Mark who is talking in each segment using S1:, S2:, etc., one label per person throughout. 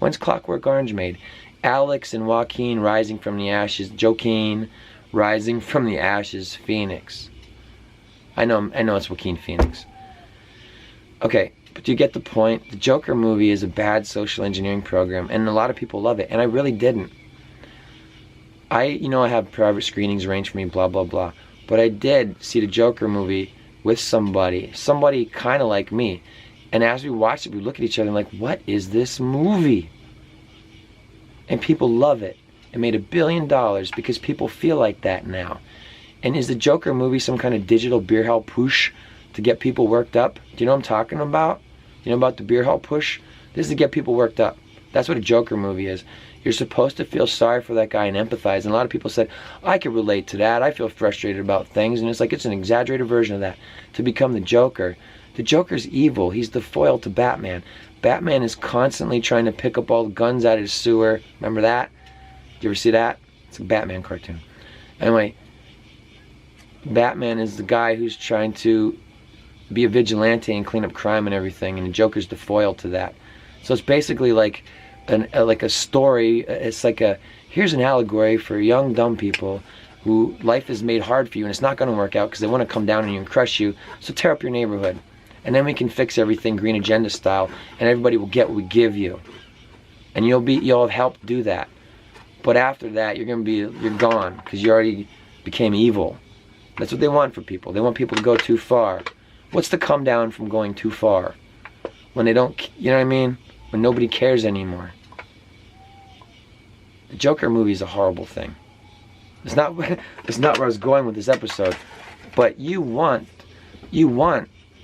S1: When's Clockwork Orange made? Alex and Joaquin rising from the ashes. Joaquin rising from the ashes. Phoenix. I know it's Joaquin Phoenix. Okay, but you get the point. The Joker movie is a bad social engineering program, and a lot of people love it, and I really didn't. I have private screenings arranged for me, blah, blah, blah. But I did see the Joker movie with somebody kind of like me. And as we watched it, we look at each other and like, what is this movie? And people love it. It made $1 billion because people feel like that now. And is the Joker movie some kind of digital beer hall push to get people worked up? Do you know what I'm talking about? You know about the beer hall push? This is to get people worked up. That's what a Joker movie is. You're supposed to feel sorry for that guy and empathize. And a lot of people said, I can relate to that. I feel frustrated about things. And it's like it's an exaggerated version of that. To become the Joker. The Joker's evil. He's the foil to Batman. Batman is constantly trying to pick up all the guns out of his sewer. Remember that? Did you ever see that? It's a Batman cartoon. Anyway, Batman is the guy who's trying to be a vigilante and clean up crime and everything. And the Joker's the foil to that. So it's basically like a story. It's like here's an allegory for young dumb people who life is made hard for you and it's not going to work out because they want to come down on you and crush you. So tear up your neighborhood. And then we can fix everything green agenda style and everybody will get what we give you. And you'll have helped do that. But after that, you're gone because you already became evil. That's what they want for people. They want people to go too far. What's the come down from going too far? When they don't, you know what I mean? When nobody cares anymore. The Joker movie is a horrible thing. It's not where I was going with this episode. But you want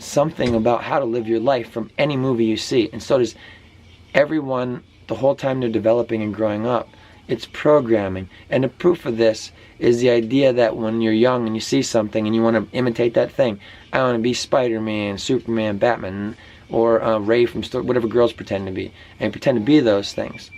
S1: something about how to live your life from any movie you see. And so does everyone the whole time they're developing and growing up. It's programming. And the proof of this is the idea that when you're young and you see something and you want to imitate that thing. I want to be Spider-Man, Superman, Batman, or Ray from whatever girls pretend to be. And pretend to be those things.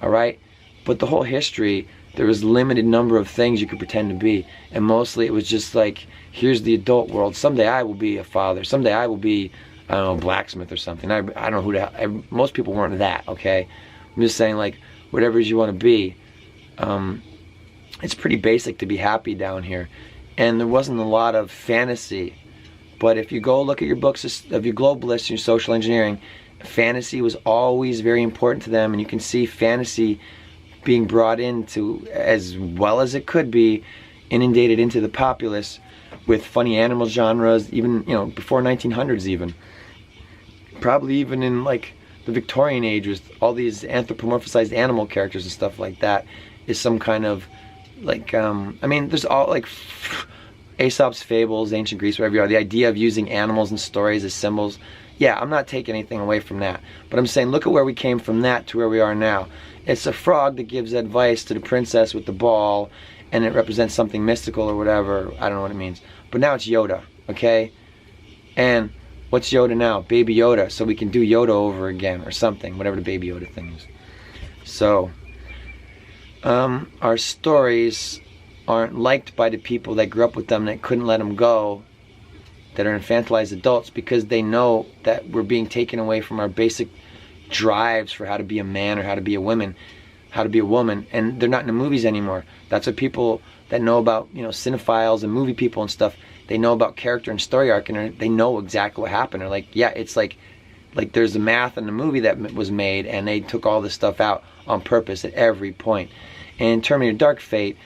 S1: Alright? But the whole history, there was a limited number of things you could pretend to be. And mostly it was just like, here's the adult world. Someday I will be a father. Someday I will be, I don't know, a blacksmith or something. I don't know who the hell. Most people weren't that, okay? I'm just saying, like, whatever you want to be. It's pretty basic to be happy down here. And there wasn't a lot of fantasy. But if you go look at your books of your globalists and your social engineering, fantasy was always very important to them. And you can see fantasy being brought into, as well as it could be, inundated into the populace with funny animal genres, even, before 1900s even. Probably even in, like, the Victorian age with all these anthropomorphized animal characters and stuff like that is some kind of, like, there's all, like, Aesop's fables, ancient Greece, whatever you are, the idea of using animals and stories as symbols. Yeah, I'm not taking anything away from that. But I'm saying, look at where we came from that to where we are now. It's a frog that gives advice to the princess with the ball, and it represents something mystical or whatever. I don't know what it means. But now it's Yoda, okay? And what's Yoda now? Baby Yoda. So we can do Yoda over again or something, whatever the Baby Yoda thing is. So, our stories aren't liked by the people that grew up with them that couldn't let them go, that are infantilized adults, because they know that we're being taken away from our basic drives for how to be a man or how to be a woman, and they're not in the movies anymore. That's what people that know about, cinephiles and movie people and stuff, they know about character and story arc, and they know exactly what happened. They're like, yeah, it's like there's a math in the movie that was made, and they took all this stuff out on purpose at every point. And Terminator Dark Fate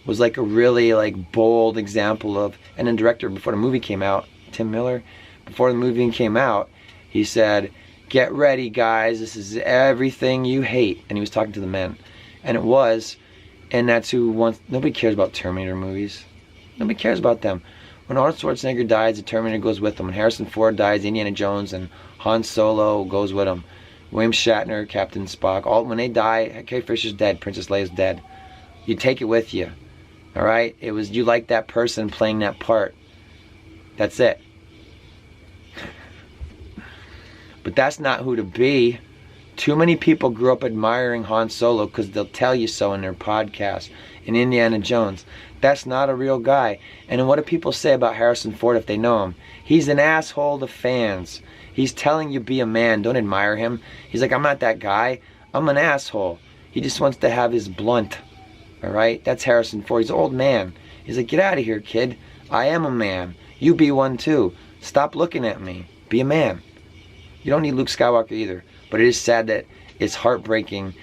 S1: was like a really bold example of, and then director, before the movie came out, Tim Miller, before the movie came out, he said, get ready guys, this is everything you hate. And he was talking to the men. And it was, and that's who wants, nobody cares about Terminator movies. Nobody cares about them. When Arnold Schwarzenegger dies, the Terminator goes with him. When Harrison Ford dies, Indiana Jones and Han Solo goes with him. William Shatner, Captain Spock, all when they die, Carrie Fisher's dead, Princess Leia's dead. You take it with you. Alright? It was, you like that person playing that part. That's it. But that's not who to be. Too many people grew up admiring Han Solo because they'll tell you so in their podcast. In Indiana Jones. That's not a real guy. And then what do people say about Harrison Ford if they know him? He's an asshole to fans. He's telling you be a man. Don't admire him. He's like, I'm not that guy. I'm an asshole. He just wants to have his blunt. All right? That's Harrison Ford. He's an old man. He's like, get out of here, kid. I am a man. You be one too. Stop looking at me. Be a man. You don't need Luke Skywalker either. But it is sad that it's heartbreaking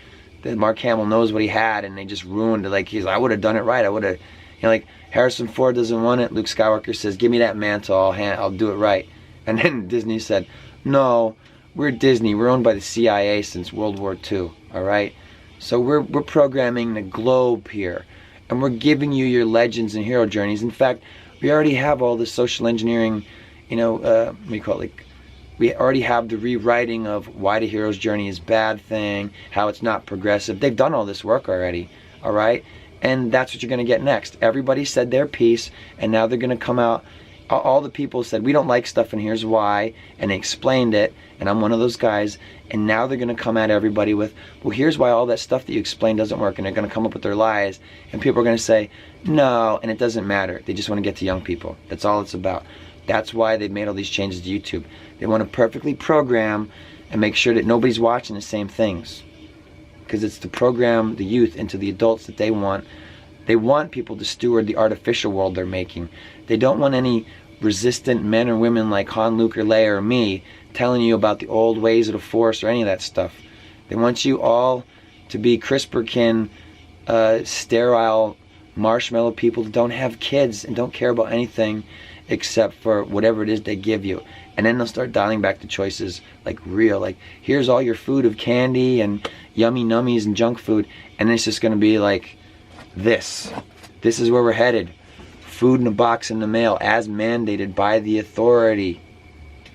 S1: that Mark Hamill knows what he had and they just ruined it. Like, he's like, I would have done it right. I would have, like Harrison Ford doesn't want it. Luke Skywalker says, give me that mantle. I'll do it right. And then Disney said, no, we're Disney. We're owned by the CIA since World War II. All right? So we're programming the globe here. And we're giving you your legends and hero journeys. In fact, we already have all this social engineering, what do you call it? Like, we already have the rewriting of why the hero's journey is a bad thing, how it's not progressive. They've done all this work already, all right? And that's what you're going to get next. Everybody said their piece, and now they're going to come out. All the people said, we don't like stuff, and here's why, and they explained it, and I'm one of those guys, and now they're going to come at everybody with, well, here's why all that stuff that you explained doesn't work, and they're going to come up with their lies, and people are going to say, no, and it doesn't matter. They just want to get to young people. That's all it's about. That's why they've made all these changes to YouTube. They want to perfectly program and make sure that nobody's watching the same things. Because it's to program the youth into the adults that they want. They want people to steward the artificial world they're making. They don't want any resistant men or women like Han, Luke, or Leia, or me telling you about the old ways of the Force or any of that stuff. They want you all to be CRISPR-kin, sterile marshmallow people that don't have kids and don't care about anything except for whatever it is they give you. And then they'll start dialing back the choices like real, like here's all your food of candy and yummy nummies and junk food, and it's just going to be like this is where we're headed. Food in a box in the mail as mandated by the authority.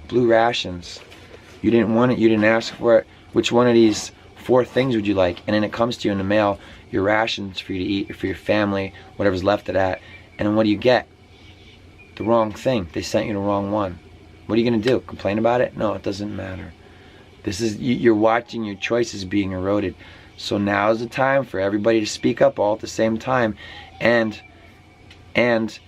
S1: Blue rations. You didn't want it, you didn't ask for it. Which one of these 4 things would you like? And then it comes to you in the mail, your rations for you to eat, for your family, whatever's left of that. And then what do you get? The wrong thing. They sent you the wrong one. What are you going to do? Complain about it? No, it doesn't matter. This is, you're watching your choices being eroded. So now is the time for everybody to speak up all at the same time. And if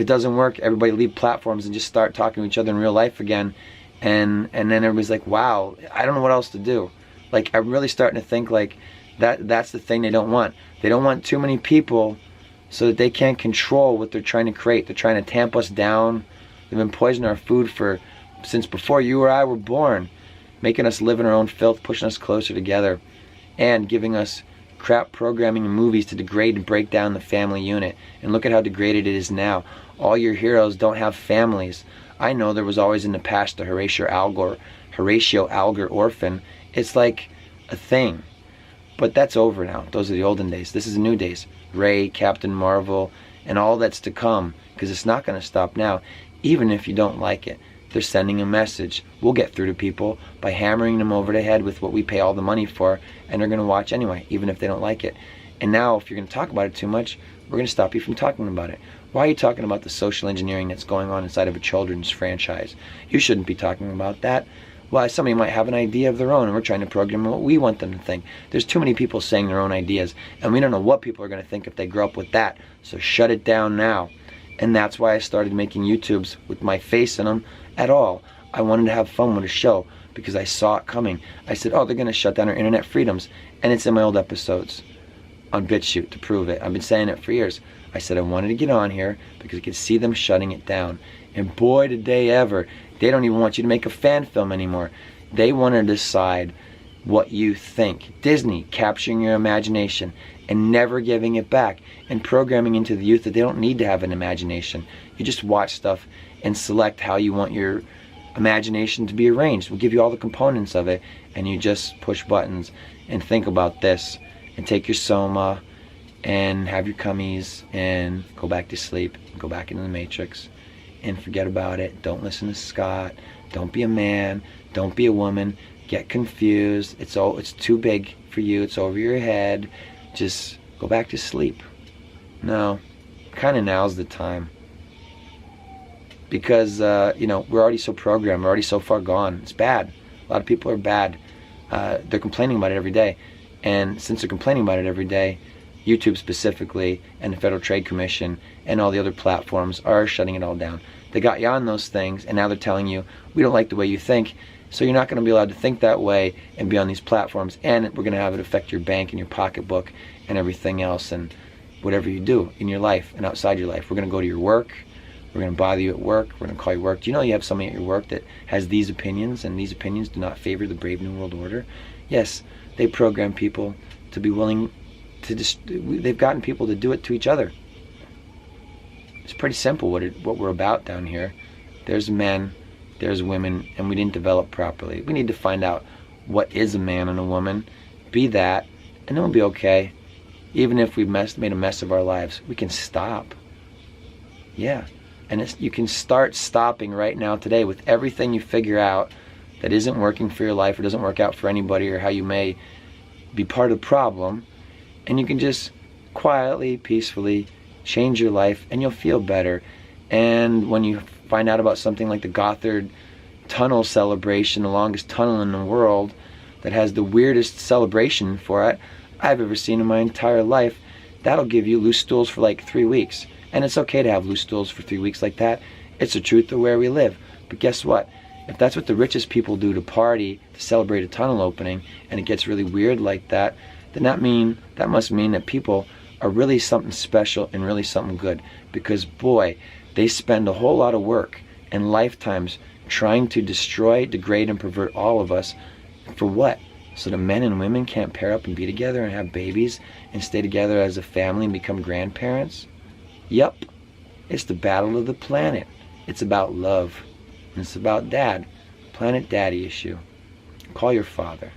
S1: it doesn't work, everybody leave platforms and just start talking to each other in real life again. And then everybody's like, wow, I don't know what else to do. Like, I'm really starting to think like that's the thing they don't want. They don't want too many people so that they can't control what they're trying to create. They're trying to tamp us down. They've been poisoning our food since before you or I were born, making us live in our own filth, pushing us closer together, and giving us crap programming and movies to degrade and break down the family unit. And look at how degraded it is now. All your heroes don't have families. I know there was always in the past the Horatio Alger orphan. It's like a thing. But that's over now. Those are the olden days. This is the new days. Ray, Captain Marvel, and all that's to come. Because it's not going to stop now. Even if you don't like it. They're sending a message. We'll get through to people by hammering them over the head with what we pay all the money for. And they're going to watch anyway, even if they don't like it. And now, if you're going to talk about it too much, we're going to stop you from talking about it. Why are you talking about the social engineering that's going on inside of a children's franchise? You shouldn't be talking about that. Well, somebody might have an idea of their own, and we're trying to program what we want them to think. There's too many people saying their own ideas, and we don't know what people are going to think if they grow up with that. So shut it down now. And that's why I started making YouTubes with my face in them at all. I wanted to have fun with a show because I saw it coming. I said, oh, they're going to shut down our internet freedoms. And it's in my old episodes on BitChute to prove it. I've been saying it for years. I said I wanted to get on here because I could see them shutting it down. And boy, did they ever. They don't even want you to make a fan film anymore. They want to decide what you think. Disney capturing your imagination and never giving it back and programming into the youth that they don't need to have an imagination. You just watch stuff and select how you want your imagination to be arranged. We'll give you all the components of it, and you just push buttons and think about this and take your soma and have your cummies and go back to sleep, go back into the matrix and forget about it. Don't listen to Scott. Don't be a man. Don't be a woman. Get confused. It's too big for you. It's over your head. Just go back to sleep. No, kind of now's the time. Because, we're already so programmed. We're already so far gone. It's bad. A lot of people are bad. They're complaining about it every day. And since they're complaining about it every day, YouTube specifically, and the Federal Trade Commission, and all the other platforms are shutting it all down. They got you on those things, and now they're telling you, we don't like the way you think, So you're not going to be allowed to think that way and be on these platforms, and we're going to have it affect your bank and your pocketbook and everything else and whatever you do in your life and outside your life. We're going to go to your work. We're going to bother you at work. We're going to call you work. Do you know you have somebody at your work that has these opinions, and these opinions do not favor the brave new world order? Yes, they program people to be willing to they've gotten people to do it to each other. It's pretty simple what we're about down here. There's men, there's women, and we didn't develop properly. We need to find out what is a man and a woman, be that, and then we'll be okay. Even if we've made a mess of our lives, we can stop. Yeah, and you can start stopping right now today with everything you figure out that isn't working for your life or doesn't work out for anybody, or how you may be part of the problem, and you can just quietly, peacefully change your life, and you'll feel better. And when you find out about something like the Gothard Tunnel celebration, the longest tunnel in the world, that has the weirdest celebration for it I've ever seen in my entire life, that'll give you loose stools for like 3 weeks. And it's okay to have loose stools for 3 weeks like that. It's the truth of where we live. But guess what? If that's what the richest people do to party, to celebrate a tunnel opening, and it gets really weird like that, then that must mean that people are really something special and really something good. Because boy, they spend a whole lot of work and lifetimes trying to destroy, degrade, and pervert all of us. For what? So that men and women can't pair up and be together and have babies and stay together as a family and become grandparents? Yep. It's the battle of the planet. It's about love. And it's about dad. Planet daddy issue. Call your father.